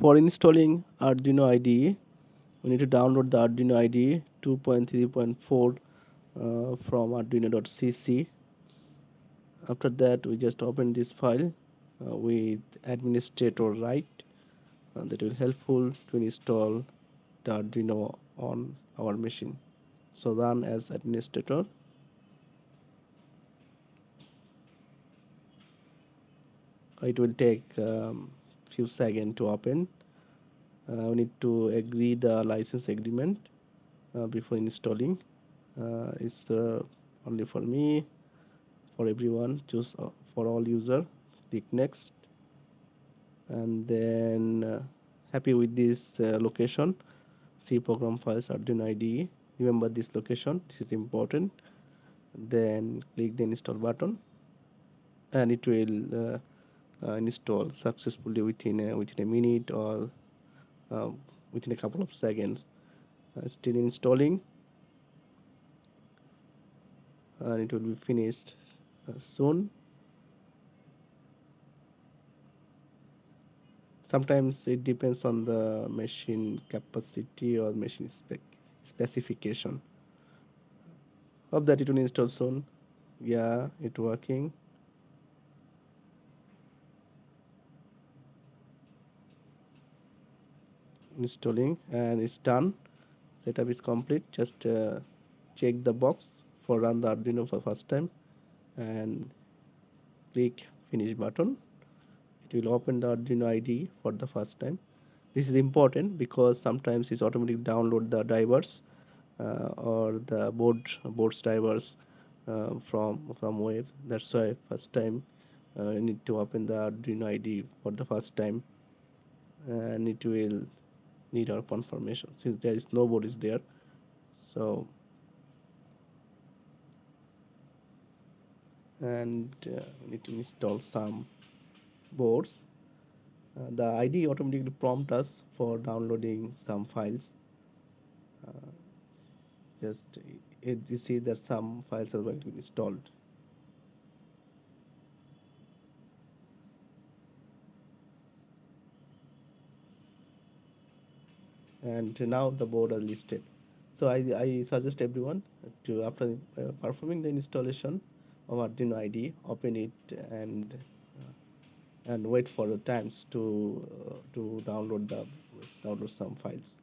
For installing Arduino IDE, we need to download the Arduino IDE 2.3.4 from arduino.cc. After that, we just open this file with administrator right. That will helpful to install the Arduino on our machine. So run as administrator. It will take few seconds to open. We need to agree the license agreement before installing. It's only for me, for everyone. Choose for all user. Click next, and then happy with this location. C program files Arduino IDE. Remember this location. This is important. Then click the install button, and it will install successfully within a minute or um, within a couple of seconds. Still installing, and it will be finished soon. Sometimes it depends on the machine capacity or machine specification. Hope that it will install soon. Yeah, it working. Installing, and it's done. Setup is complete. Just check the box for run the Arduino for first time and click finish button. It will open the Arduino IDE for the first time. This is important because sometimes it's automatically download the drivers or the board's drivers from web. That's why first time you need to open the Arduino IDE for the first time, and it will need our confirmation since there is no board is there. So and we need to install some boards. The IDE automatically prompt us for downloading some files. Uh, just you see that some files are going to be installed, and now the board are listed. So I suggest everyone to after performing the installation of Arduino IDE, open it and wait for the times to download some files.